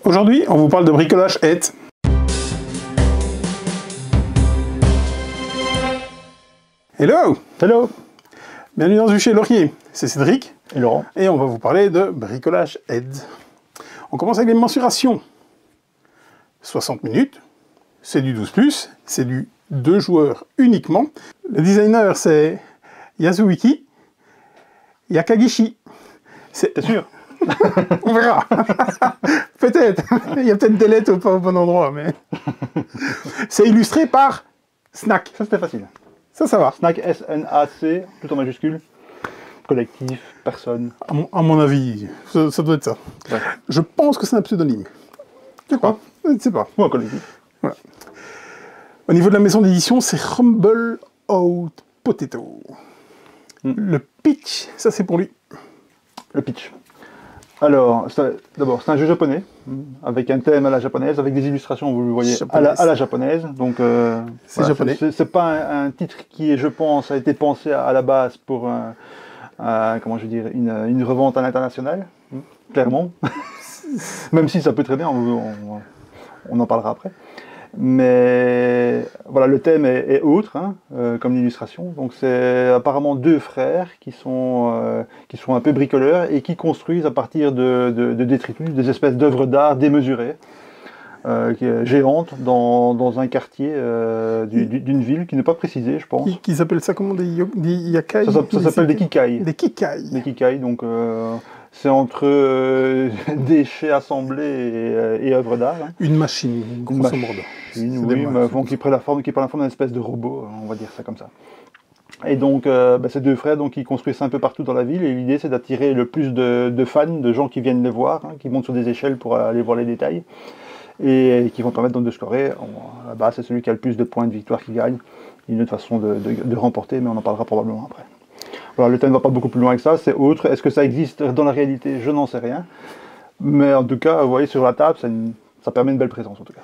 Aujourd'hui, on vous parle de bricolage aide. Hello! Hello! Bienvenue dans chez Laurier. C'est Cédric. Et Laurent. Et on va vous parler de bricolage aide. On commence avec les mensurations. 60 minutes, c'est du 12+, c'est du 2 joueurs uniquement. Le designer, c'est Yasuiki Yakagishi. T'es sûr? On verra. Peut-être. Il y a peut-être des lettres pas au bon endroit, mais... C'est illustré par Snack. Ça, c'était facile. Ça va. Snack, S-N-A-C, tout en majuscule. Collectif, personne. À mon avis, ça doit être ça. Ouais. Je pense que c'est un pseudonyme. Je sais pas. Je ne sais pas. Ou un collectif. Voilà. Au niveau de la maison d'édition, c'est Rumble Out Potato. Le pitch, ça c'est pour lui. Le pitch. Alors, d'abord, c'est un jeu japonais, avec un thème à la japonaise, avec des illustrations, vous le voyez, à la japonaise. Donc, c'est voilà, japonais. C'est pas un titre qui, je pense, a été pensé à la base pour comment je veux dire, une revente à l'international, clairement. Même si ça peut très bien, on en parlera après. Mais voilà, le thème est autre, hein, comme l'illustration. Donc c'est apparemment deux frères qui sont un peu bricoleurs et qui construisent à partir de détritus, des espèces d'œuvres d'art démesurées, géantes, dans un quartier d'une ville qui n'est pas précisée, je pense. Qui s'appelle ça comment, des yakai? Ça s'appelle des kikai. Des kikai. Des kikai, donc... c'est entre déchets assemblés et œuvres d'art. Hein. Une machine, grosso modo. Oui, qui prend la forme d'une espèce de robot, on va dire ça comme ça. Et donc, ces deux frères qui construisent un peu partout dans la ville, et l'idée c'est d'attirer le plus de fans, de gens qui viennent les voir, hein, qui montent sur des échelles pour aller voir les détails, et qui vont permettre donc de scorer. Là-bas, c'est celui qui a le plus de points de victoire qui gagne. Il y a une autre façon de remporter, mais on en parlera probablement après. Voilà, le thème ne va pas beaucoup plus loin que ça, c'est autre. Est-ce que ça existe dans la réalité? Je n'en sais rien. Mais en tout cas, vous voyez, sur la table, ça permet une belle présence en tout cas.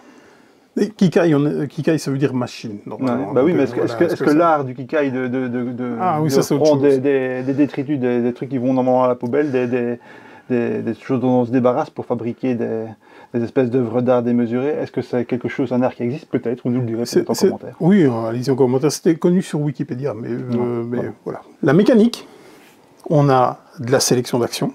Et kikai, ça veut dire machine. Bah oui, mais est-ce que l'art du kikai de prendre des détritus, des trucs qui vont normalement à la poubelle, des choses dont on se débarrasse pour fabriquer des espèces d'œuvres d'art démesurées, est-ce que c'est quelque chose, un art qui existe? Peut-être, vous nous le direz peut-être en commentaire. Oui, allez-y en commentaire, c'était connu sur Wikipédia, mais voilà. La mécanique, on a de la sélection d'actions,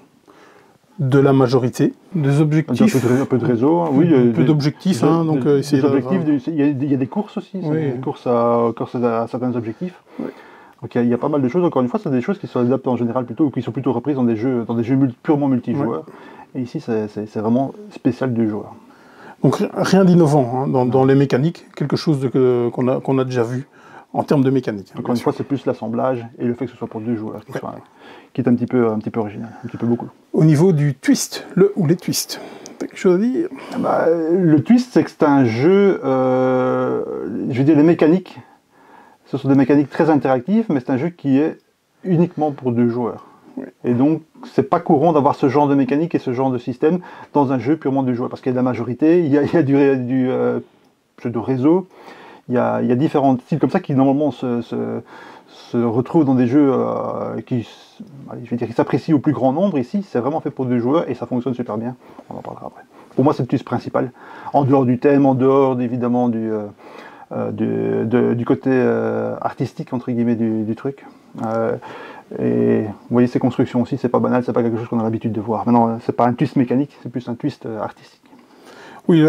de la majorité, des objectifs. Un peu de réseau, hein, oui. Un peu d'objectifs, hein, donc des objectifs, il y a des courses aussi, oui. Des courses à certains objectifs. Oui. Donc il y a pas mal de choses, encore une fois, c'est des choses qui sont adaptées en général plutôt, ou qui sont plutôt reprises dans des jeux purement multijoueurs. Ouais. Et ici, c'est vraiment spécial du joueur. Donc rien d'innovant hein, dans les mécaniques, quelque chose qu'on a déjà vu en termes de mécanique. Encore une fois, c'est plus l'assemblage et le fait que ce soit pour deux joueurs qui est un petit peu original, un petit peu beaucoup. Au niveau du twist, ou les twists, t'as quelque chose à dire? Le twist, c'est que c'est un jeu, je veux dire, les mécaniques, ce sont des mécaniques très interactives, mais c'est un jeu qui est uniquement pour deux joueurs. Oui. Et donc, c'est pas courant d'avoir ce genre de mécanique et ce genre de système dans un jeu purement deux joueurs, parce qu'il y a de la majorité, il y a du jeu de réseau, il y a différents styles comme ça qui normalement se retrouvent dans des jeux qui s'apprécient au plus grand nombre. Ici, c'est vraiment fait pour deux joueurs et ça fonctionne super bien. On en parlera après. Pour moi, c'est le twist principal. En dehors du thème, en dehors évidemment du côté artistique entre guillemets du truc. Et vous voyez ces constructions aussi, c'est pas banal, c'est pas quelque chose qu'on a l'habitude de voir. Maintenant, c'est pas un twist mécanique, c'est plus un twist artistique. Oui,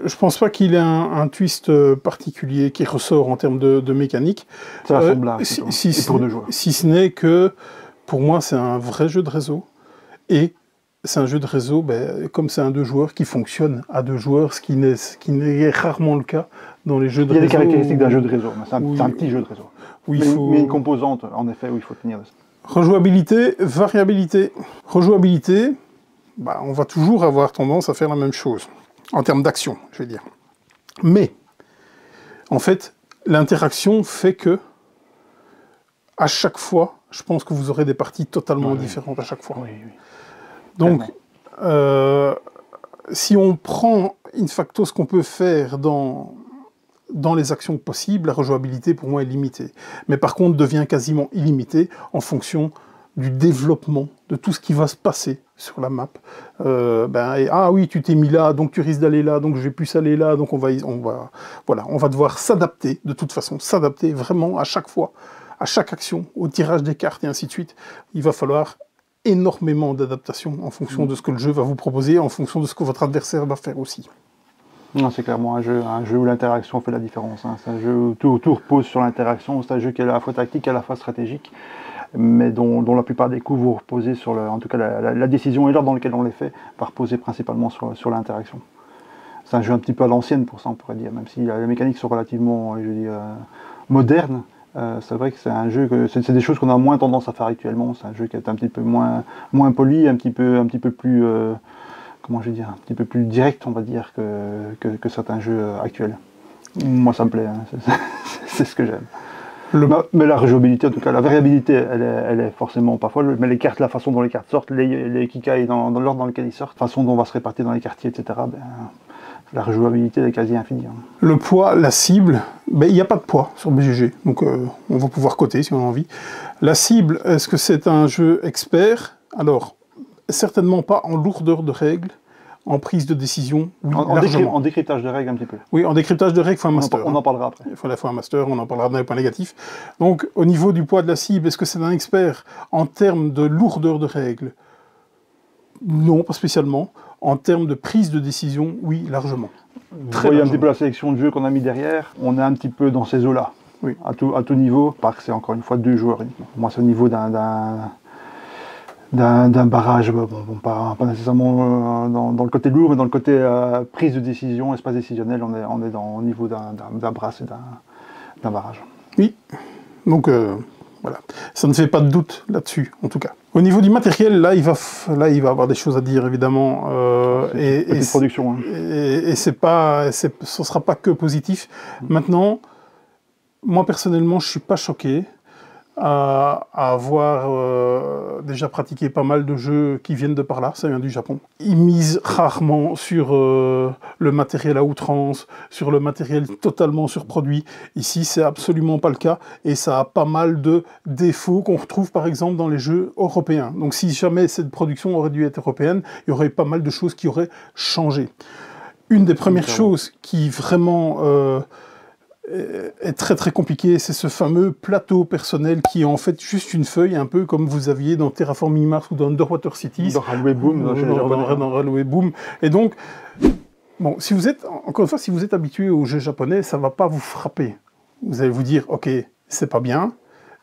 je pense pas qu'il ait un twist particulier qui ressort en termes de mécanique. C'est l'assemblage, pour deux joueurs. Si ce n'est que, pour moi, c'est un vrai jeu de réseau. Et c'est un jeu de réseau, comme c'est un deux joueurs, qui fonctionne à deux joueurs, ce qui n'est rarement le cas dans les jeux de réseau. Il y a des caractéristiques d'un jeu de réseau, mais c'est un petit jeu de réseau. Oui, mais une composante, en effet, où il faut tenir. Rejouabilité, variabilité. Rejouabilité, on va toujours avoir tendance à faire la même chose, en termes d'action, je vais dire. Mais, en fait, l'interaction fait que, à chaque fois, je pense que vous aurez des parties totalement différentes à chaque fois. Oui. Donc, si on prend in facto ce qu'on peut faire dans les actions possibles, la rejouabilité pour moi est limitée. Mais par contre devient quasiment illimitée en fonction du développement, de tout ce qui va se passer sur la map. Ah oui, tu t'es mis là, donc tu risques d'aller là, donc je vais plus aller là, donc on va devoir s'adapter, de toute façon, s'adapter vraiment à chaque fois, à chaque action, au tirage des cartes et ainsi de suite. Il va falloir énormément d'adaptation en fonction de ce que le jeu va vous proposer, en fonction de ce que votre adversaire va faire aussi. C'est clairement un jeu où l'interaction fait la différence. Hein. C'est un jeu où tout repose sur l'interaction. C'est un jeu qui est à la fois tactique et à la fois stratégique, mais dont la plupart des coups vont reposer sur en tout cas la décision et l'ordre dans lequel on les fait va reposer principalement sur l'interaction. C'est un jeu un petit peu à l'ancienne pour ça, on pourrait dire, même si les mécaniques sont relativement, modernes. C'est vrai que c'est un jeu c'est des choses qu'on a moins tendance à faire actuellement. C'est un jeu qui est un petit peu moins poli, un petit peu plus un petit peu plus direct, on va dire, que certains jeux actuels. Moi, ça me plaît, hein. C'est ce que j'aime. Mais la rejouabilité, en tout cas, la variabilité, elle est forcément pas folle. Mais les cartes, la façon dont les cartes sortent, les kikai dans l'ordre dans lequel ils sortent, la façon dont on va se répartir dans les quartiers, etc., la rejouabilité est quasi infinie. Hein. Le poids, la cible, il n'y a pas de poids sur BGG, donc on va pouvoir coter si on a envie. La cible, est-ce que c'est un jeu expert? Alors, certainement pas en lourdeur de règles, en prise de décision, oui, en décryptage de règles un petit peu. Oui, en décryptage de règles, il faut un master. On en parlera après. Il faut un master, on en parlera dans les points négatifs. Donc, au niveau du poids de la cible, est-ce que c'est un expert en termes de lourdeur de règles? Non, pas spécialement. En termes de prise de décision, oui, largement. Vous voyez un petit peu la sélection de jeux qu'on a mis derrière. On est un petit peu dans ces eaux-là, oui. à tout niveau. Parce que c'est encore une fois 2 joueurs uniquement. Moi, c'est au niveau d'un barrage, pas nécessairement dans le côté lourd, mais dans le côté prise de décision, espace décisionnel, on est au niveau d'un brass et d'un barrage. Oui, donc voilà, ça ne fait pas de doute là-dessus, en tout cas. Au niveau du matériel, là, il va avoir des choses à dire, évidemment. Petite production. Hein. Et ce ne sera pas que positif. Maintenant, moi, personnellement, je ne suis pas choqué à avoir déjà pratiqué pas mal de jeux qui viennent de par là, ça vient du Japon. Ils misent rarement sur le matériel à outrance, sur le matériel totalement surproduit. Ici, c'est absolument pas le cas, et ça a pas mal de défauts qu'on retrouve par exemple dans les jeux européens. Donc si jamais cette production aurait dû être européenne, il y aurait pas mal de choses qui auraient changé. Une des premières choses qui vraiment est très très compliqué, c'est ce fameux plateau personnel qui est en fait juste une feuille, un peu comme vous aviez dans Terraforming Mars ou dans Underwater Cities. Dans Railway Boom, dans Railway Boom. Et donc, bon, si vous êtes habitué aux jeux japonais, ça ne va pas vous frapper. Vous allez vous dire, ok, c'est pas bien,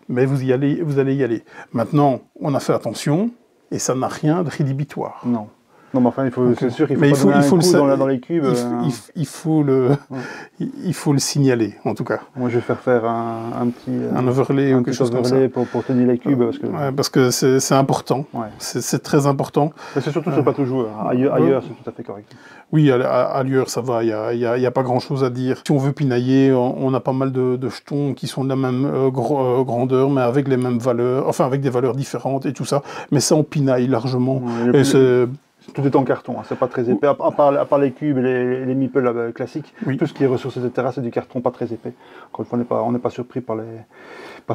mais vous allez y aller. Maintenant, on a fait attention, et ça n'a rien de rédhibitoire. Non. Non, mais enfin, c'est sûr qu'il faut dans les cubes. Il faut le signaler, en tout cas. Moi, je vais faire un petit overlay ou quelque chose comme ça. Pour tenir les cubes. Parce que c'est important. Ouais. C'est très important. Mais c'est surtout sur pas tout joueur. Ailleurs, c'est tout à fait correct. Oui, ailleurs, ça va. Il n'y a pas grand-chose à dire. Si on veut pinailler, on a pas mal de jetons qui sont de la même grandeur, mais avec les mêmes valeurs, enfin avec des valeurs différentes et tout ça. Mais ça, on pinaille largement. Ouais, tout est en carton, hein. C'est pas très épais, à part les cubes et les meeples classiques. Oui. Tout ce qui est ressources, etc., c'est du carton pas très épais. Encore une fois, on n'est pas surpris par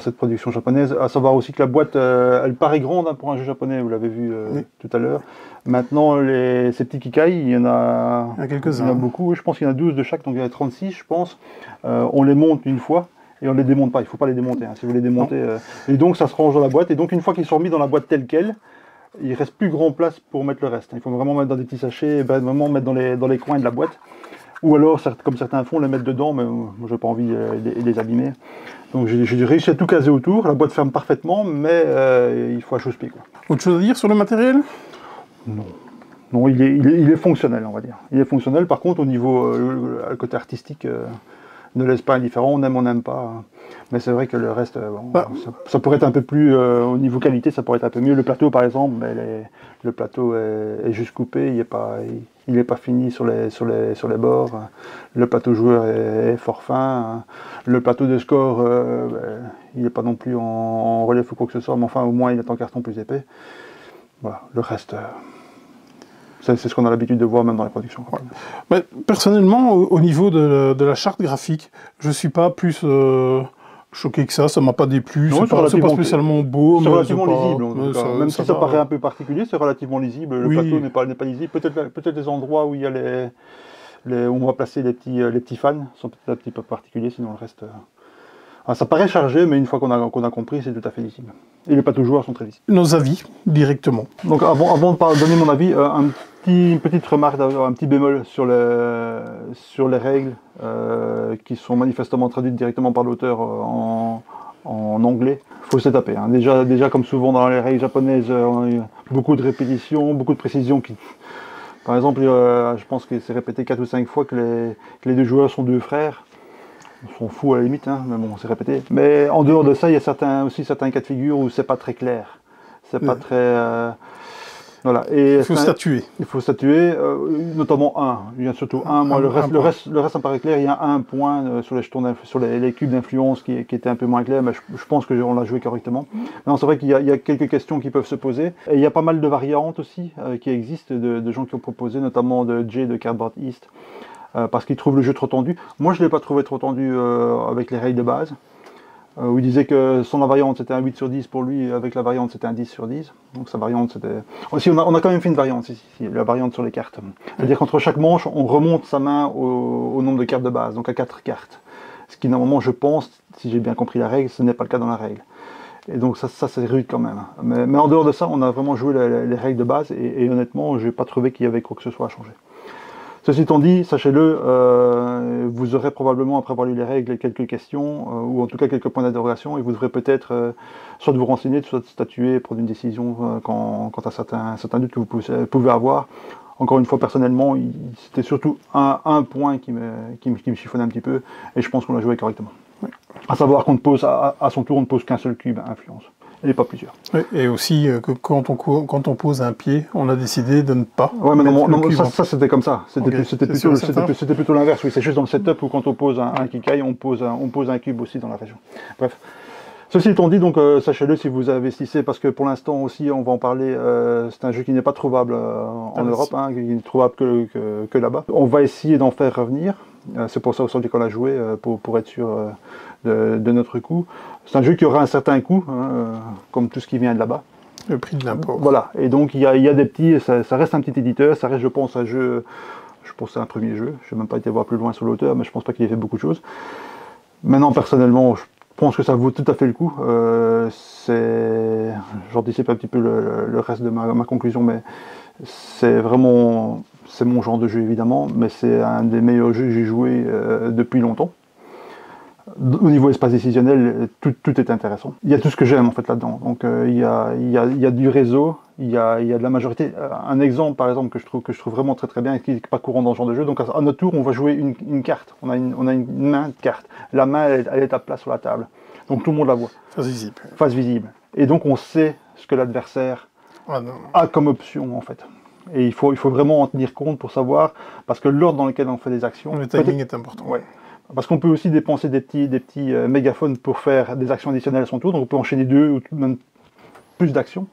cette production japonaise. À savoir aussi que la boîte, elle paraît grande hein, pour un jeu japonais, vous l'avez vu tout à l'heure. Maintenant, ces petits kikai, il y en a quelques-uns. Il y en a beaucoup, je pense qu'il y en a 12 de chaque, donc il y en a 36, je pense. On les monte une fois. Et on ne les démonte pas, il ne faut pas les démonter. Hein. Si vous les démontez, et donc ça se range dans la boîte. Et donc une fois qu'ils sont mis dans la boîte telle quelle, il ne reste plus grand place pour mettre le reste. Il faut vraiment mettre dans des petits sachets, vraiment mettre dans les coins de la boîte. Ou alors, comme certains font, les mettre dedans, mais moi je n'ai pas envie de les abîmer. Donc j'ai réussi à tout caser autour, la boîte ferme parfaitement, mais il faut acheter quoi. Autre chose à dire sur le matériel ? Non. Non, il est fonctionnel, on va dire. Il est fonctionnel, par contre, au niveau le côté artistique, ne laisse pas indifférent, on aime, on n'aime pas. Mais c'est vrai que le reste, ça pourrait être un peu plus, au niveau qualité, ça pourrait être un peu mieux. Le plateau, par exemple, le plateau est juste coupé, il n'est pas fini sur les bords. Le plateau joueur est fort fin. Le plateau de score, il n'est pas non plus en relief ou quoi que ce soit, mais enfin, au moins, il est en carton plus épais. Voilà, le reste... C'est ce qu'on a l'habitude de voir même dans les productions. Ouais. Mais personnellement, au niveau de la charte graphique, je ne suis pas plus choqué que ça m'a pas déplu. Non, C'est pas spécialement beau, c'est mais relativement c'est pas- lisible. En tout mais cas. Même si ça va. paraît un peu particulier, c'est relativement lisible. Le Oui. plateau n'est pas lisible. Peut-être les endroits où il y a où on va placer les petits fans sont peut-être un petit peu particuliers, sinon le reste. Ça paraît chargé, mais une fois qu'on a compris, c'est tout à fait lisible. Et les plateaux joueurs sont très lisibles. Nos avis, directement. Donc avant de donner mon avis, une petite remarque, un petit bémol sur les règles qui sont manifestement traduites directement par l'auteur en anglais. Il faut se taper. Hein. Déjà, comme souvent dans les règles japonaises, on a eu beaucoup de répétitions, beaucoup de précisions. Par exemple, je pense que c'est répété 4 ou 5 fois que les deux joueurs sont deux frères. On s'en fout à la limite, hein, mais bon, c'est répété. Mais en dehors de ça, il y a aussi certains cas de figure où c'est pas très clair. C'est pas très... voilà. Et il faut statuer. Il faut statuer, notamment un. Il y a surtout un. Moi, le reste me paraît clair. Il y a un point sur les jetons sur les cubes d'influence qui était un peu moins clair, mais je pense qu'on l'a joué correctement. Non, c'est vrai qu'il y a quelques questions qui peuvent se poser. Et il y a pas mal de variantes aussi qui existent, de gens qui ont proposé, notamment de Jay de Cardboard East, parce qu'ils trouvent le jeu trop tendu. Moi, je ne l'ai pas trouvé trop tendu avec les règles de base. Où il disait que son variante c'était un 8 sur 10 pour lui, et avec la variante c'était un 10 sur 10. Donc sa variante c'était... Aussi on a quand même fait une variante ici, la variante sur les cartes. C'est-à-dire qu'entre chaque manche, on remonte sa main au nombre de cartes de base, donc à 4 cartes. Ce qui normalement, je pense, si j'ai bien compris la règle, ce n'est pas le cas dans la règle. Et donc ça c'est rude quand même. Mais en dehors de ça, on a vraiment joué les règles de base, et honnêtement, je n'ai pas trouvé qu'il y avait quoi que ce soit à changer. Ceci étant dit, sachez-le, vous aurez probablement, après avoir lu les règles, quelques questions, ou en tout cas quelques points d'interrogation, et vous devrez peut-être soit vous renseigner, soit statuer, prendre une décision quant à certains doutes que vous pouvez avoir. Encore une fois, personnellement, c'était surtout un point qui me chiffonnait un petit peu, et je pense qu'on l'a joué correctement. Oui. À savoir qu'on pose à son tour, on ne pose qu'un seul cube à influence. Et pas plusieurs. Oui, et aussi que quand on pose un pied, on a décidé de ne pas. Ouais, mais non, ça c'était comme ça. C'était plutôt l'inverse. Oui, c'est juste dans le setup où quand on pose un kikai, on pose un cube aussi dans la région. Bref. Ceci étant dit, donc sachez-le si vous investissez, parce que pour l'instant aussi, on va en parler, c'est un jeu qui n'est pas trouvable en Europe, hein, qui n'est trouvable que là-bas. On va essayer d'en faire revenir. C'est pour ça aujourd'hui qu'on l'a joué, pour être sûr de notre coût. C'est un jeu qui aura un certain coût, hein, comme tout ce qui vient de là-bas. Le prix de l'import. Voilà, et donc il y a des petits, ça reste un petit éditeur, ça reste je pense un jeu, je pense que c'est un premier jeu, je n'ai même pas été voir plus loin sur l'auteur, mais je pense pas qu'il ait fait beaucoup de choses. Maintenant personnellement, je pense que ça vaut tout à fait le coup, j'anticipe un petit peu le reste de ma conclusion, mais c'est vraiment, c'est mon genre de jeu évidemment, mais c'est un des meilleurs jeux que j'ai joué depuis longtemps. Au niveau espace décisionnel, tout est intéressant. Il y a tout ce que j'aime en fait là-dedans. Donc il y a du réseau, il y a de la majorité. Un exemple par exemple que je trouve vraiment très bien et qui n'est pas courant dans ce genre de jeu. Donc à notre tour, on va jouer une carte. On a une main de carte. La main, elle est à plat sur la table. Donc tout le monde la voit. Face visible. Face visible. Et donc on sait ce que l'adversaire a comme option en fait. Et il faut vraiment en tenir compte pour savoir, parce que l'ordre dans lequel on fait des actions... Le timing est important. Ouais. Parce qu'on peut aussi dépenser des petits mégaphones pour faire des actions additionnelles à son tour, donc on peut enchaîner 2 ou même plus d'actions.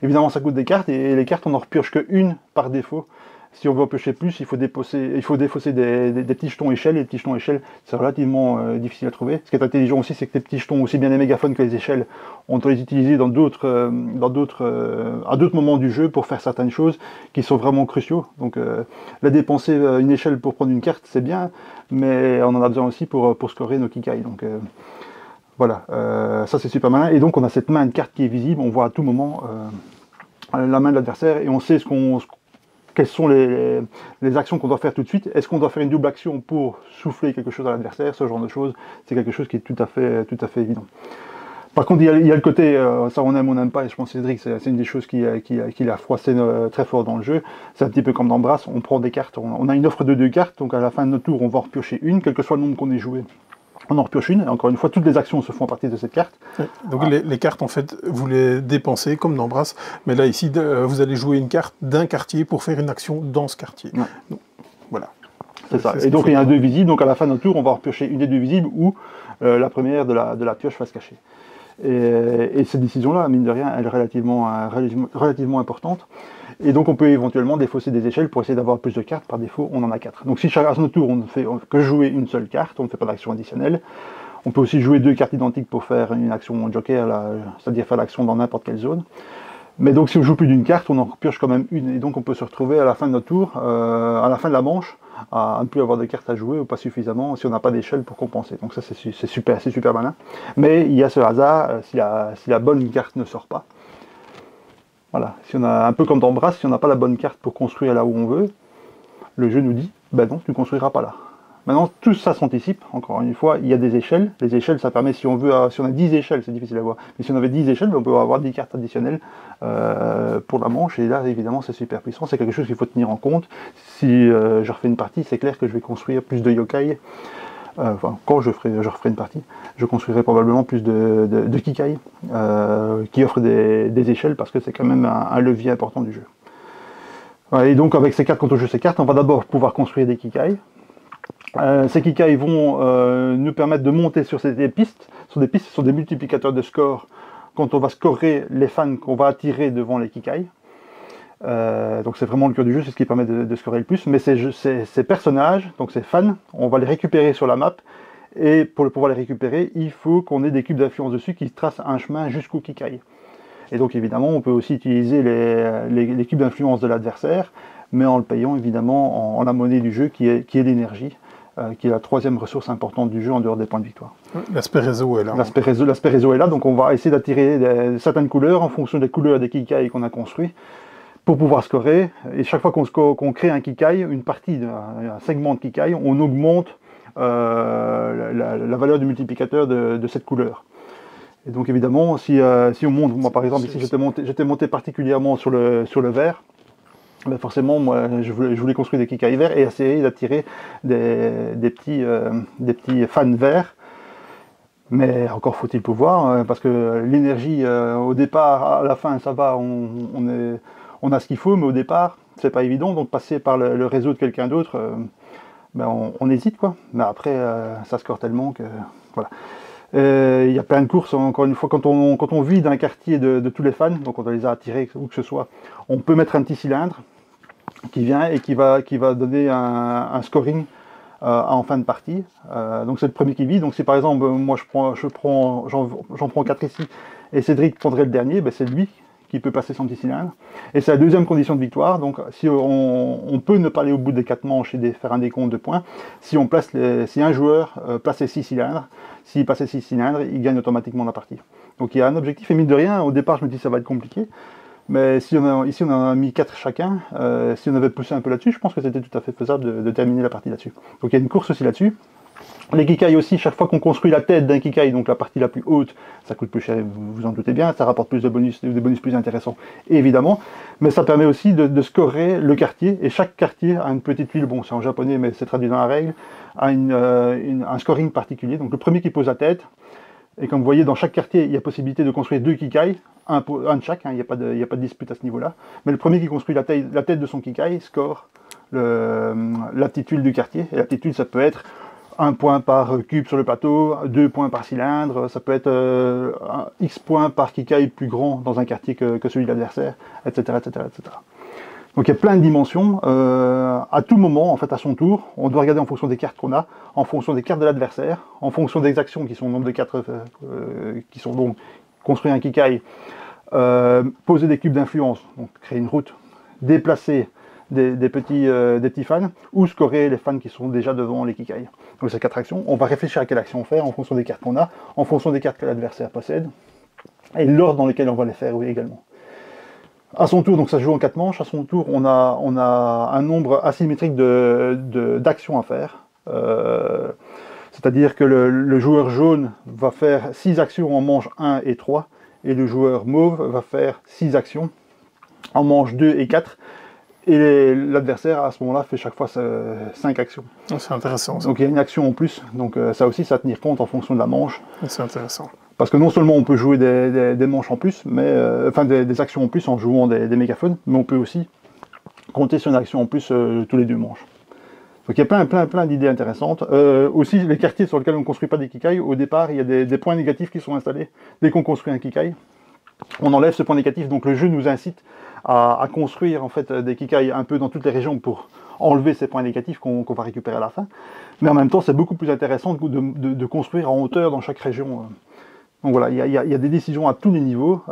Évidemment, ça coûte des cartes, et les cartes, on n'en repioche qu'une par défaut. Si on veut en piocher plus, il faut défausser des petits jetons échelles, et les petits jetons échelles, c'est relativement difficile à trouver. Ce qui est intelligent aussi, c'est que les petits jetons, aussi bien les mégaphones que les échelles, on doit les utiliser à d'autres moments du jeu pour faire certaines choses qui sont vraiment cruciaux. Donc la dépenser une échelle pour prendre une carte, c'est bien, mais on en a besoin aussi pour scorer nos kikai. Donc voilà, ça c'est super malin. Et donc on a cette main de carte qui est visible, on voit à tout moment la main de l'adversaire, et on sait quelles sont les actions qu'on doit faire tout de suite. Est-ce qu'on doit faire une double action pour souffler quelque chose à l'adversaire? Ce genre de choses, c'est quelque chose qui est tout à fait évident. Par contre, il y a le côté, ça on aime, on n'aime pas, et je pense que Cédric, c'est une des choses qui l'a froissé très fort dans le jeu. C'est un petit peu comme dans Brass, on prend des cartes, on a une offre de 2 cartes, donc à la fin de notre tour, on va en repiocher une, quel que soit le nombre qu'on ait joué. On en repioche une, et encore une fois, toutes les actions se font à partir de cette carte. Oui. Donc les cartes, en fait, vous les dépensez comme dans Brass, mais là, ici, vous allez jouer une carte d'un quartier pour faire une action dans ce quartier. Ouais. Donc, voilà. C'est ça. Et donc il y a un 2 visible, donc à la fin de notre tour, on va repiocher une des 2 visibles, ou la première de la pioche va se cacher. Et cette décision-là, mine de rien, elle est relativement importante. Et donc on peut éventuellement défausser des échelles pour essayer d'avoir plus de cartes. Par défaut, on en a 4. Donc si à notre tour, on ne fait que jouer une seule carte, on ne fait pas d'action additionnelle, On peut aussi jouer 2 cartes identiques pour faire une action joker, c'est-à-dire faire l'action dans n'importe quelle zone. Mais donc si on joue plus d'une carte, on en pioche quand même une, et donc on peut se retrouver à la fin de notre tour, à la fin de la manche, à ne plus avoir de cartes à jouer, ou pas suffisamment, si on n'a pas d'échelle pour compenser. Donc ça c'est super malin. Mais il y a ce hasard, si la bonne carte ne sort pas. Voilà, si on a un peu comme dans Brass, si on n'a pas la bonne carte pour construire là où on veut, le jeu nous dit, ben non, tu ne construiras pas là. Maintenant, tout ça s'anticipe, encore une fois, il y a des échelles. Les échelles, ça permet, si on a 10 échelles, c'est difficile à voir, mais si on avait 10 échelles, on peut avoir 10 cartes additionnelles pour la manche, et là, évidemment, c'est super puissant, c'est quelque chose qu'il faut tenir en compte. Si je refais une partie, c'est clair que je vais construire plus de yokai. Quand je referai une partie, je construirai probablement plus de kikai, qui offrent des échelles, parce que c'est quand même un levier important du jeu. Et donc, avec ces cartes, quand on joue ces cartes, on va d'abord pouvoir construire des kikai. Ces kikai vont nous permettre de monter sur des pistes. Sur des pistes, ce sont des multiplicateurs de score quand on va scorer les fans qu'on va attirer devant les kikai. Donc c'est vraiment le cœur du jeu, c'est ce qui permet de scorer le plus. Mais ces personnages, donc ces fans, on va les récupérer sur la map. Et pour pouvoir les récupérer, il faut qu'on ait des cubes d'influence dessus qui tracent un chemin jusqu'au kikai. Et donc évidemment, on peut aussi utiliser les cubes d'influence de l'adversaire, mais en le payant évidemment en la monnaie du jeu qui est l'énergie. Qui est la 3e ressource importante du jeu en dehors des points de victoire. L'aspect réseau est là. L'aspect réseau est là, donc on va essayer d'attirer certaines couleurs en fonction des couleurs des kikai qu'on a construits pour pouvoir scorer. Et chaque fois qu'on crée un kikai, une partie, un segment de kikai, on augmente la valeur du multiplicateur de cette couleur. Et donc évidemment, si on monte, moi par exemple ici j'étais monté particulièrement sur le vert, ben forcément, moi, je voulais construire des kikai verts et essayer d'attirer des petits fans verts. Mais encore faut-il pouvoir, parce que l'énergie, au départ, à la fin, ça va, on a ce qu'il faut, mais au départ, c'est pas évident. Donc passer par le réseau de quelqu'un d'autre, ben on hésite, quoi. Mais après, ça score tellement que... Voilà. Il y a plein de courses, encore une fois, quand on vide un quartier de tous les fans, donc on les a attirés où que ce soit, on peut mettre un petit cylindre qui vient et qui va donner un scoring en fin de partie. Donc c'est le premier qui vide. Donc si par exemple moi j'en prends 4 ici et Cédric prendrait le dernier, ben c'est lui qui peut passer son petit cylindre. Et c'est la 2e condition de victoire. Donc si on peut ne pas aller au bout des 4 manches et faire un décompte de points, si un joueur place les 6 cylindres, s'il passe les 6 cylindres, il gagne automatiquement la partie. Donc il y a un objectif, et mine de rien, au départ je me dis ça va être compliqué, mais ici on en a mis 4 chacun, si on avait poussé un peu là-dessus, je pense que c'était tout à fait faisable de terminer la partie là-dessus. Donc il y a une course aussi là-dessus. Les kikai aussi, chaque fois qu'on construit la tête d'un kikai, donc la partie la plus haute, ça coûte plus cher, vous vous en doutez bien, ça rapporte plus de bonus, des bonus plus intéressants, évidemment, mais ça permet aussi de scorer le quartier, et chaque quartier a une petite tuile, bon c'est en japonais mais c'est traduit dans la règle, a un scoring particulier. Donc le premier qui pose la tête, et comme vous voyez dans chaque quartier il y a possibilité de construire 2 kikai, un de chaque, hein, il n'y a pas de dispute à ce niveau-là, mais le premier qui construit la tête de son kikai score la petite tuile du quartier, et la petite tuile ça peut être 1 point par cube sur le plateau, 2 points par cylindre, ça peut être X points par kikai plus grand dans un quartier que celui de l'adversaire, etc., etc., etc. Donc il y a plein de dimensions. À tout moment, en fait, à son tour, on doit regarder en fonction des cartes qu'on a, en fonction des cartes de l'adversaire, en fonction des actions qui sont le nombre de cartes qui sont donc construire un kikai, poser des cubes d'influence, donc créer une route, déplacer des petits fans, ou scorer les fans qui sont déjà devant les kikai. Donc c'est 4 actions. On va réfléchir à quelle action faire en fonction des cartes qu'on a, en fonction des cartes que l'adversaire possède, et l'ordre dans lequel on va les faire, oui, également. À son tour, donc ça se joue en 4 manches, à son tour on a un nombre asymétrique d'actions à faire. C'est-à-dire que le joueur jaune va faire 6 actions en manche 1 et 3, et le joueur mauve va faire 6 actions en manche 2 et 4, et l'adversaire à ce moment-là fait chaque fois 5 actions. C'est intéressant. Ça. Donc il y a une action en plus, donc ça aussi ça à tenir compte en fonction de la manche. C'est intéressant. Parce que non seulement on peut jouer des manches en plus, mais enfin des actions en plus en jouant des mégaphones, mais on peut aussi compter sur une action en plus tous les 2 manches. Donc il y a plein d'idées intéressantes. Aussi les quartiers sur lesquels on ne construit pas des kikai, au départ il y a des points négatifs qui sont installés dès qu'on construit un kikai. On enlève ce point négatif, donc le jeu nous incite à construire en fait des kikai un peu dans toutes les régions pour enlever ces points négatifs qu'on va récupérer à la fin. Mais en même temps, c'est beaucoup plus intéressant de construire en hauteur dans chaque région. Donc voilà, il y a des décisions à tous les niveaux.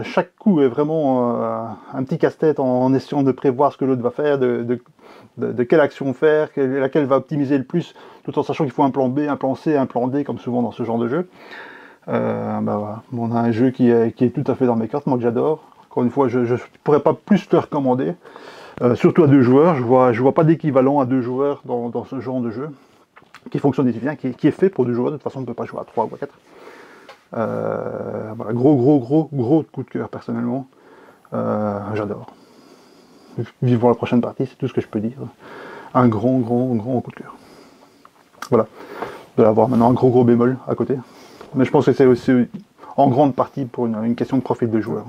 Chaque coup est vraiment un petit casse-tête en essayant de prévoir ce que l'autre va faire, de quelle action faire, laquelle va optimiser le plus, tout en sachant qu'il faut un plan B, un plan C, un plan D, comme souvent dans ce genre de jeu. Voilà. On a un jeu qui est tout à fait dans mes cartes, moi que j'adore. Encore une fois, je ne pourrais pas plus le recommander. Surtout à 2 joueurs, je vois pas d'équivalent à 2 joueurs dans ce genre de jeu, qui fonctionne bien, qui est fait pour 2 joueurs. De toute façon, on ne peut pas jouer à 3 ou à 4. Voilà, gros coup de cœur personnellement. J'adore. Vivons la prochaine partie, c'est tout ce que je peux dire. Un grand coup de cœur. Voilà. De l'avoir maintenant un gros bémol à côté. Mais je pense que c'est aussi en grande partie pour une question de profil de joueur.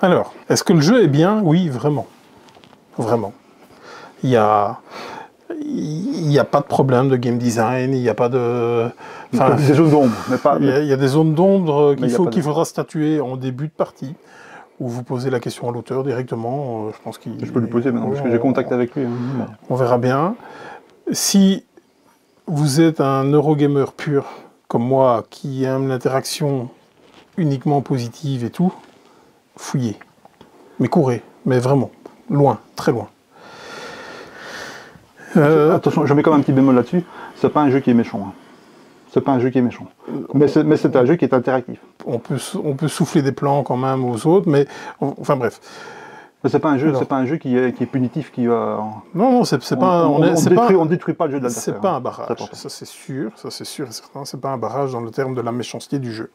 Alors, est-ce que le jeu est bien? Oui, vraiment. Vraiment. Il y a pas de problème de game design, il n'y a pas de... Enfin, des zones d'ombre, mais pas... Il y a des zones d'ombre qu'il faudra statuer en début de partie, où vous posez la question à l'auteur directement. Je pense je peux lui poser maintenant, parce que j'ai contact avec lui. Hein. On verra bien. Si vous êtes un Eurogamer pur, comme moi, qui aime l'interaction uniquement positive et tout, fouillez. Mais courez, mais vraiment. Loin, très loin. Attention, je mets quand même un petit bémol là-dessus. C'est pas un jeu qui est méchant. Hein. C'est pas un jeu qui est méchant. Mais c'est un jeu qui est interactif. On peut souffler des plans quand même aux autres, mais enfin bref. Mais c'est pas un jeu qui est punitif, qui va. Non, c'est pas. On détruit pas le jeu de C'est l'adversaire. pas un barrage. Ça c'est sûr et certain. C'est pas un barrage dans le terme de la méchanceté du jeu.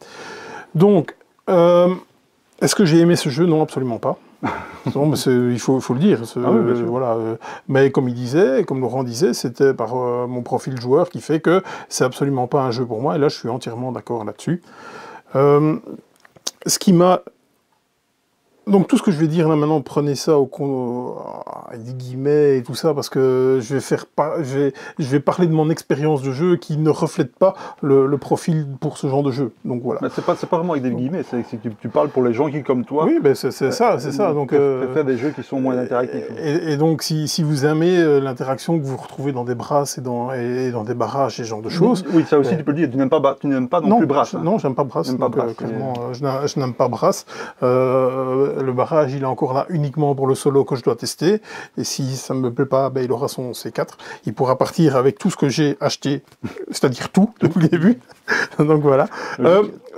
Donc, est-ce que j'ai aimé ce jeu? Non, absolument pas. Non, mais il faut le dire. Oui, voilà. Mais comme il disait, comme Laurent disait, c'était par mon profil joueur qui fait que c'est absolument pas un jeu pour moi. Et là, je suis entièrement d'accord là-dessus. Ce qui m'a... Donc tout ce que je vais dire là maintenant, prenez ça avec des guillemets et tout ça, parce que je vais parler de mon expérience de jeu qui ne reflète pas le profil pour ce genre de jeu. Donc voilà. Mais c'est pas vraiment avec des guillemets, c'est que tu parles pour les gens qui, comme toi... Oui, ben c'est ça. Donc, faire des jeux qui sont moins interactifs. Et donc si vous aimez l'interaction que vous retrouvez dans des brasses et dans des barrages et ce genre de choses... Oui, ça aussi tu peux le dire, tu n'aimes pas non plus Brass. Non, j'aime pas Brass. Clairement, je n'aime pas Brass. Le barrage, il est encore là uniquement pour le solo que je dois tester. Et si ça ne me plaît pas, ben, il aura son C4. Il pourra partir avec tout ce que j'ai acheté, c'est-à-dire tout, depuis le début. Donc voilà.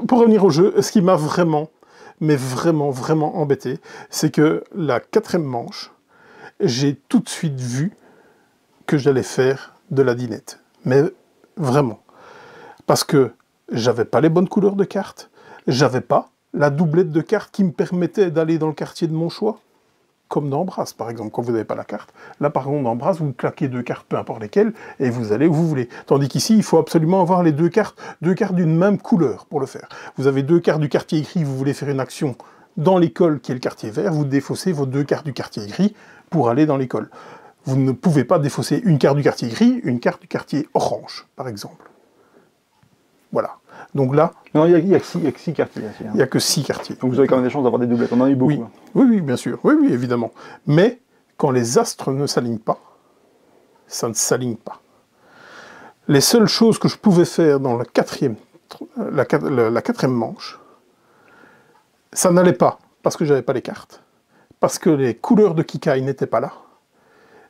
Pour revenir au jeu, ce qui m'a vraiment embêté, c'est que la 4e manche, j'ai tout de suite vu que j'allais faire de la dinette. Mais vraiment. Parce que j'avais pas les bonnes couleurs de cartes, j'avais pas la doublette de cartes qui me permettait d'aller dans le quartier de mon choix, comme dans Brass, par exemple, quand vous n'avez pas la carte. Là, par contre, dans Brass, vous claquez 2 cartes, peu importe lesquelles, et vous allez où vous voulez. Tandis qu'ici, il faut absolument avoir les 2 cartes d'une même couleur pour le faire. Vous avez 2 cartes du quartier gris, vous voulez faire une action dans l'école qui est le quartier vert, vous défaussez vos 2 cartes du quartier gris pour aller dans l'école. Vous ne pouvez pas défausser une carte du quartier gris, une carte du quartier orange, par exemple. Voilà. Donc là... Non, il n'y a que 6 quartiers. Il n'y a que 6 quartiers. Donc vous avez quand même des chances d'avoir des doublettes. On en a eu beaucoup. Oui, bien sûr. Oui, évidemment. Mais quand les astres ne s'alignent pas, ça ne s'aligne pas. Les seules choses que je pouvais faire dans la 4e manche, ça n'allait pas, parce que j'avais pas les cartes, parce que les couleurs de Kikai n'étaient pas là.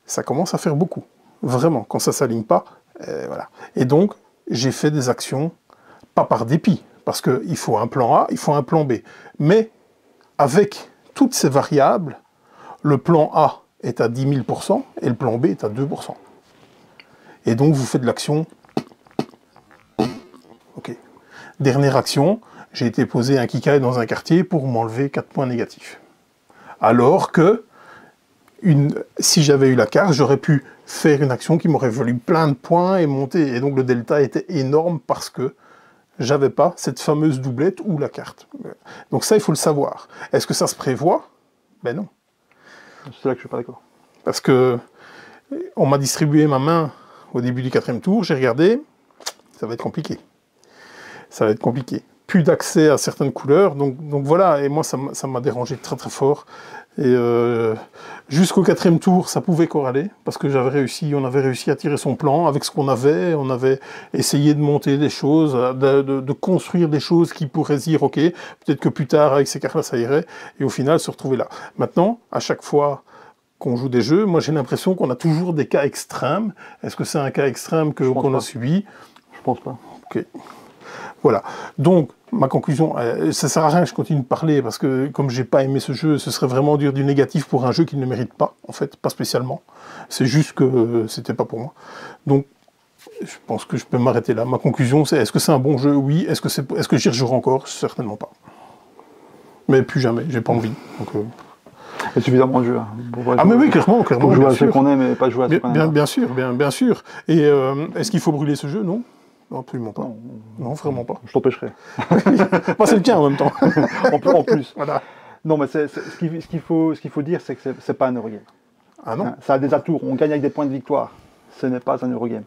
Ça commence à faire beaucoup. Vraiment, quand ça ne s'aligne pas, voilà. Et donc, j'ai fait des actions, pas par dépit, parce qu'il faut un plan A, il faut un plan B. Mais avec toutes ces variables, le plan A est à 10 000% et le plan B est à 2%. Et donc vous faites de l'action. Ok. Dernière action, j'ai été poser un Kikai dans un quartier pour m'enlever 4 points négatifs. Alors que, si j'avais eu la carte, j'aurais pu faire une action qui m'aurait valu plein de points et monter. Et donc le delta était énorme parce que j'avais pas cette fameuse doublette ou la carte. Donc ça, il faut le savoir. Est-ce que ça se prévoit? Ben non. C'est là que je suis pas d'accord. Parce que on m'a distribué ma main au début du 4e tour, j'ai regardé, ça va être compliqué. Ça va être compliqué. plus d'accès à certaines couleurs. Donc voilà, et moi ça m'a dérangé très très fort. Et jusqu'au 4e tour, ça pouvait corraler, parce que on avait réussi à tirer son plan avec ce qu'on avait. On avait essayé de monter des choses, de construire des choses qui pourraient se dire, ok, peut-être que plus tard, avec ces cartes-là, ça irait, et au final, se retrouver là. Maintenant, à chaque fois qu'on joue des jeux, moi j'ai l'impression qu'on a toujours des cas extrêmes. Est-ce que c'est un cas extrême qu'on a subi? Je pense pas. Ok. Voilà. Donc, ma conclusion, ça sert à rien que je continue de parler, parce que comme j'ai pas aimé ce jeu, ce serait vraiment dire du négatif pour un jeu qui ne mérite pas, en fait, pas spécialement. C'est juste que c'était pas pour moi. Donc, je pense que je peux m'arrêter là. Ma conclusion, c'est, est-ce que c'est un bon jeu? Oui. Est-ce que j'y rejouerai encore? Certainement pas. Mais plus jamais, j'ai pas envie. Donc, il y a suffisamment de jeux. Mais oui, clairement. Pour jouer à ceux qu'on aime et pas jouer à ceux qu'on aime. Bien sûr. Et est-ce qu'il faut brûler ce jeu? Non. Non, absolument pas. Non, vraiment pas. Je t'empêcherai. Moi, c'est le tien en même temps. en plus. Voilà. Non, mais ce qu'il faut dire, c'est que c'est pas un Eurogame. Ah non. Ça a des atours. On gagne avec des points de victoire. Ce n'est pas un Eurogame.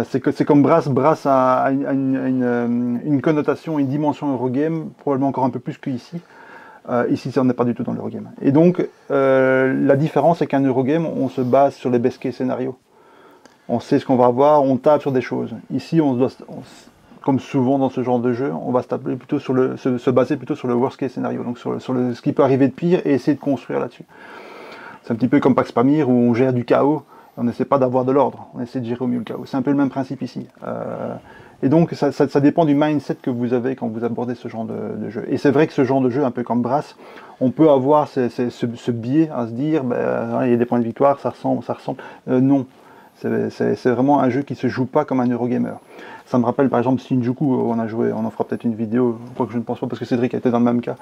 C'est comme Brass. Brass a une connotation, une dimension Eurogame, probablement encore un peu plus qu'ici. Ici, on n'est pas du tout dans l'Eurogame. Et donc, la différence, c'est qu'un Eurogame, on se base sur les best case scénarios. On sait ce qu'on va avoir, on tape sur des choses. Ici, comme souvent dans ce genre de jeu, on va se baser plutôt sur le worst case scénario, donc sur ce qui peut arriver de pire et essayer de construire là-dessus. C'est un petit peu comme Pax Pamir où on gère du chaos, on n'essaie pas d'avoir de l'ordre, on essaie de gérer au mieux le chaos. C'est un peu le même principe ici. Et donc ça dépend du mindset que vous avez quand vous abordez ce genre de jeu. Et c'est vrai que ce genre de jeu, un peu comme Brass, on peut avoir ce biais à se dire, il y a des points de victoire, ça ressemble. Non. C'est vraiment un jeu qui ne se joue pas comme un Eurogamer. Ça me rappelle par exemple Shinjuku, on en fera peut-être une vidéo, quoique je ne pense pas, parce que Cédric était dans le même cas,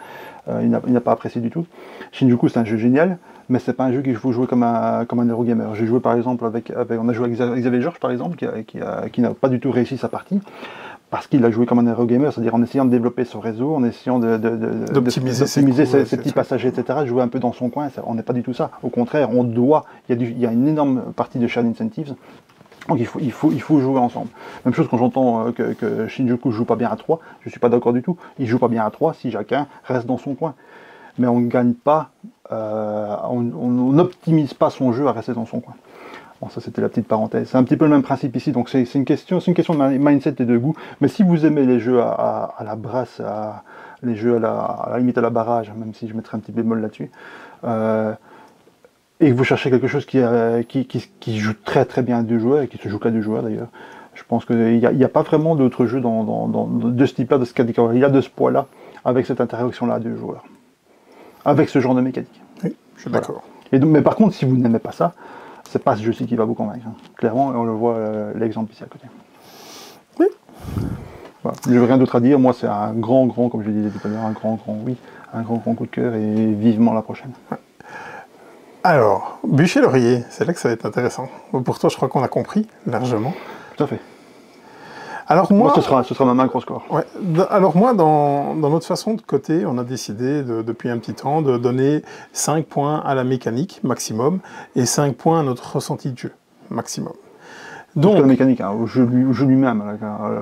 il n'a pas apprécié du tout. Shinjuku c'est un jeu génial, mais c'est pas un jeu qu'il faut jouer comme un Eurogamer. J'ai joué par exemple on a joué avec Xavier Georges par exemple, qui n'a pas du tout réussi sa partie, parce qu'il a joué comme un Eurogamer, c'est-à-dire en essayant de développer son réseau, en essayant d'optimiser ses petits passagers, etc., de jouer un peu dans son coin. On n'est pas du tout ça. Au contraire, il y a une énorme partie de shared incentives, donc il faut jouer ensemble. Même chose quand j'entends que Shinjuku ne joue pas bien à 3, je ne suis pas d'accord du tout. Il ne joue pas bien à 3 si chacun reste dans son coin. Mais on ne gagne pas, on n'optimise pas son jeu à rester dans son coin. Bon, ça c'était la petite parenthèse. C'est un petit peu le même principe ici, donc c'est une question de mindset et de goût. Mais si vous aimez les jeux à la brasse, les jeux à la limite à la barrage, même si je mettrais un petit bémol là-dessus, et que vous cherchez quelque chose qui joue très très bien à 2 joueurs, et qui se joue qu'à 2 joueurs d'ailleurs, je pense qu'il n'y a pas vraiment d'autres jeux de ce type-là, de ce catégorie-là, de ce poids-là, avec cette interaction-là à 2 joueurs. Avec ce genre de mécanique. Oui, je suis d'accord. Mais par contre, si vous n'aimez pas ça, c'est pas ce jeu-ci qui va vous convaincre. Clairement, on le voit, l'exemple ici à côté. Oui. Voilà. Je n'ai rien d'autre à dire. Moi, c'est un grand, comme je le disais tout à l'heure, un grand coup de cœur, et vivement la prochaine. Ouais. Alors, Bûcher-Laurier, c'est là que ça va être intéressant. Pour toi, je crois qu'on a compris largement. Tout à fait. Alors moi, ce sera ma main gros score. Ouais. Alors moi, dans notre façon de coter, on a décidé depuis un petit temps de donner 5 points à la mécanique maximum et 5 points à notre ressenti de jeu maximum. Donc la mécanique, au jeu lui-même,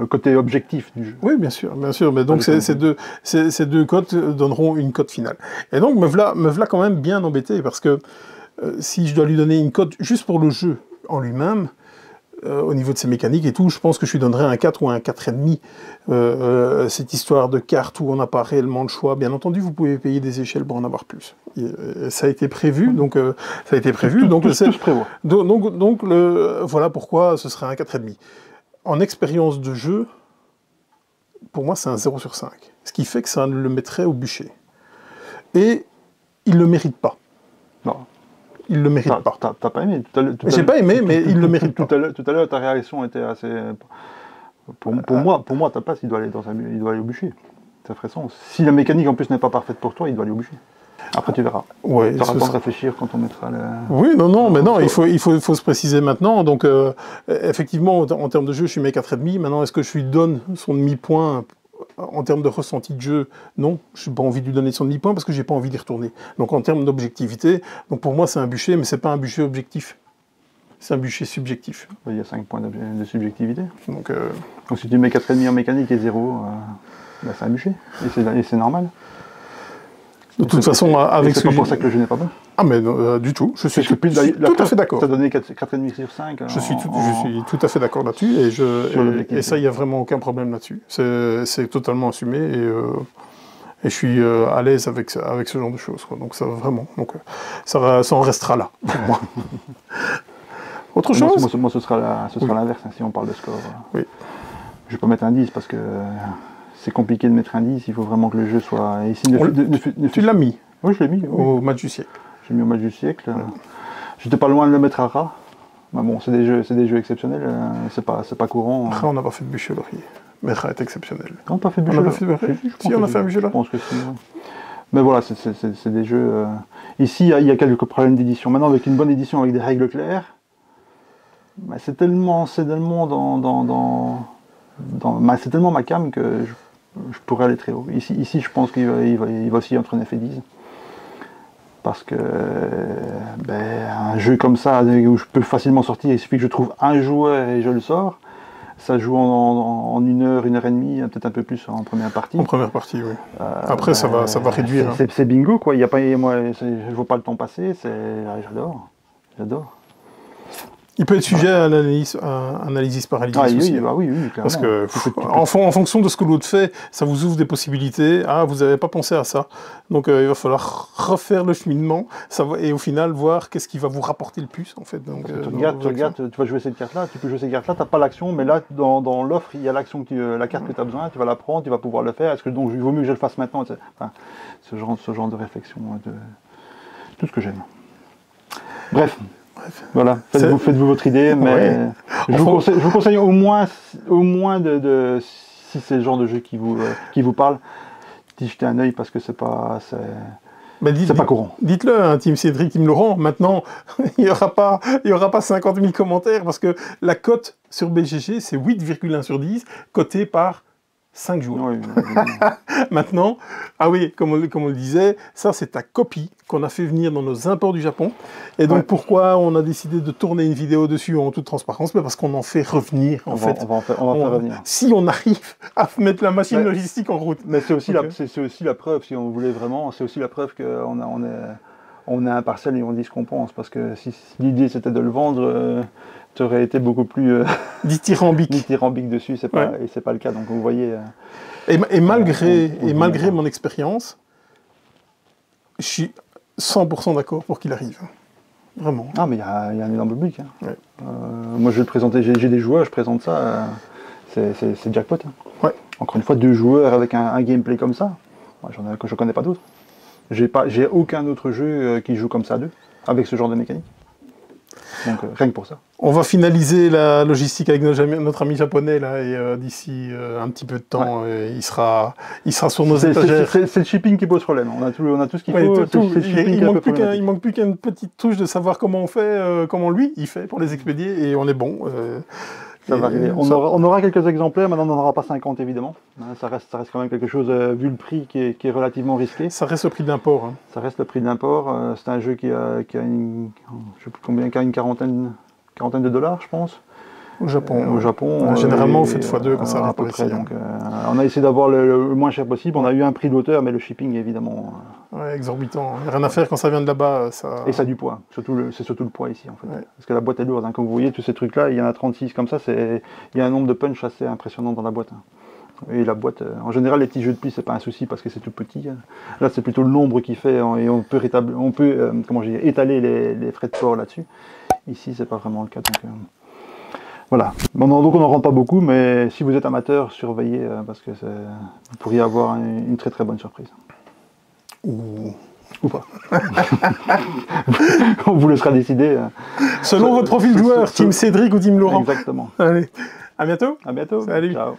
le côté objectif du jeu. Oui, bien sûr. Mais donc ces deux cotes donneront une cote finale. Et donc me voilà quand même bien embêté, parce que si je dois lui donner une cote juste pour le jeu en lui-même, au niveau de ses mécaniques et tout, je pense que je lui donnerais un 4 ou un 4,5. Cette histoire de carte où on n'a pas réellement de choix, bien entendu, vous pouvez payer des échelles pour en avoir plus. Ça a été prévu, donc voilà pourquoi ce serait un 4,5. En expérience de jeu, pour moi, c'est un 0 sur 5. Ce qui fait que ça le mettrait au bûcher. Et il ne le mérite pas. Non. Il ne le mérite pas. T'as pas aimé? J'ai pas aimé, mais il le mérite pas. Tout à l'heure, ta réaction était assez... Pour moi, ta place, il doit aller au bûcher. Ça ferait sens. Si la mécanique, en plus, n'est pas parfaite pour toi, il doit aller au bûcher. Après, tu verras. Ouais, tu auras le temps de réfléchir quand on mettra le... Oui, mais non, il faut se préciser maintenant. Donc, effectivement, en termes de jeu, je suis mis 4,5. Maintenant, est-ce que je lui donne son demi-point en termes de ressenti de jeu? Non, je n'ai pas envie de lui donner son demi-point parce que j'ai pas envie d'y retourner. Donc en termes d'objectivité, donc pour moi c'est un bûcher, mais c'est pas un bûcher objectif. C'est un bûcher subjectif. Il y a 5 points de subjectivité. Donc, si tu mets 4,5 en mécanique et 0, ben c'est un bûcher. Et c'est normal. De toute façon, avec c'est pas pour ça que le jeu n'est pas bon. Ah mais du tout, je suis tout à fait d'accord. Tu as donné 4,5 sur 5. Je suis tout à fait d'accord là-dessus et ça, il n'y a vraiment aucun problème là-dessus. C'est totalement assumé et je suis à l'aise avec ce genre de choses, quoi. Donc ça vraiment, ça en restera là pour moi. Autre chose? Moi ce sera l'inverse, hein, si on parle de score. Oui. Je vais pas mettre un 10 parce que c'est compliqué de mettre un 10, il faut vraiment que le jeu soit... Ici, tu l'as mis? Oui, je l'ai mis. Au match du siècle. J'ai mis au match du siècle. Ouais. J'étais pas loin de le mettre à ras. Mais bon, c'est des jeux exceptionnels, c'est pas courant. Ras, on n'a pas fait de bûcher laurier. Mais Ras est exceptionnel. On n'a pas fait de bûcher laurier. Si, on a fait un bûcher laurier. Je pense que si. Mais voilà, c'est des jeux... Ici, il y a quelques problèmes d'édition. Maintenant, avec une bonne édition, avec des règles claires, bah, c'est tellement c'est tellement ma cam que je pourrais aller très haut. Ici je pense qu'il va aussi entre 9 et 10. Parce que un jeu comme ça, où je peux facilement sortir, il suffit que je trouve un joueur et je le sors. Ça joue en 1 heure, 1 heure et demie, peut-être un peu plus en première partie. En première partie, oui. Après, ça va réduire. C'est bingo, quoi. Il y a pas, moi, je ne vois pas le temps passer. J'adore. Il peut être sujet à analyse paralysis aussi. Oui, clairement. Parce que, en fonction de ce que l'autre fait, ça vous ouvre des possibilités. Ah, vous n'avez pas pensé à ça. Donc, il va falloir refaire le cheminement et au final, voir qu'est-ce qui va vous rapporter le plus, en fait. Donc, tu regardes, tu vas jouer cette carte-là, tu peux jouer cette carte-là, tu n'as pas l'action, mais là, dans l'offre, il y a l'action, la carte que tu as besoin, tu vas la prendre, tu vas pouvoir le faire. Est-ce que donc il vaut mieux que je le fasse maintenant? Enfin, ce genre de réflexion, tout ce que j'aime. Bref. Voilà, faites-vous votre idée, mais je vous conseille au moins si c'est le genre de jeu qui vous parle, d'y jeter un œil parce que c'est pas courant. Dites-le, hein, Team Cédric, Team Laurent, maintenant, il n'y aura pas 50 000 commentaires parce que la cote sur BGG, c'est 8,1 sur 10, cotée par 5 joueurs. Oui. Maintenant, comme on le disait, ça c'est ta copie qu'on a fait venir dans nos imports du Japon. Et donc pourquoi on a décidé de tourner une vidéo dessus en toute transparence? Parce qu'on en fait revenir, en fait. On va en faire revenir. Si on arrive à mettre la machine logistique en route. Mais c'est aussi, la preuve, si on voulait vraiment, c'est aussi la preuve qu'on a un parcelle et on dit ce qu'on pense. Parce que si l'idée c'était de le vendre... tu aurais été beaucoup plus dithyrambique dessus, c'est pas le cas. Donc vous voyez. Et malgré mon expérience, je suis 100% d'accord pour qu'il arrive. Vraiment. Ah mais il y a un énorme public. Hein. Ouais. Moi je vais le présenter, j'ai des joueurs, je présente ça, c'est jackpot. Hein. Ouais. Encore une fois, 2 joueurs avec un gameplay comme ça, moi je connais pas d'autres. J'ai aucun autre jeu qui joue comme ça à 2, avec ce genre de mécanique. Donc rien que pour ça. On va finaliser la logistique avec notre ami japonais là, et d'ici un petit peu de temps, il sera sur nos étagères. C'est le shipping qui pose problème. On a tout ce qu'il faut. Il manque plus qu'une petite touche de savoir comment on fait, comment lui il fait pour les expédier, et on est bon. Ça va arriver. On aura quelques exemplaires, maintenant on n'en aura pas 50 évidemment. Ça reste quand même quelque chose, vu le prix, qui est relativement risqué. Ça reste le prix de l'import. Hein. Ça reste le prix de l'import. C'est un jeu qui a une quarantaine de dollars, je pense. Au Japon. Généralement, on fait x2 quand ça arrive à peu près. Donc, on a essayé d'avoir le moins cher possible. On a eu un prix d'auteur, mais le shipping, évidemment... exorbitant. Il n'y a rien à faire quand ça vient de là-bas. Et ça a du poids. C'est surtout le poids ici, en fait. Ouais. Parce que la boîte est lourde. Hein. Comme vous voyez, tous ces trucs-là, il y en a 36 comme ça. Il y a un nombre de punch assez impressionnant dans la boîte. Hein. Et la boîte... en général, les petits jeux de plis, c'est pas un souci parce que c'est tout petit. Hein. Là, c'est plutôt le nombre qui fait... Et on peut étaler les frais de port là-dessus. Ici, c'est pas vraiment le cas. Donc, voilà. Donc on n'en rentre pas beaucoup, mais si vous êtes amateur, surveillez parce que vous pourriez avoir une très très bonne surprise. Ou pas. On vous laissera décider. Selon votre profil joueur, Team Cédric ou Team Laurent. Exactement. Allez, à bientôt. À bientôt. Salut. Ciao.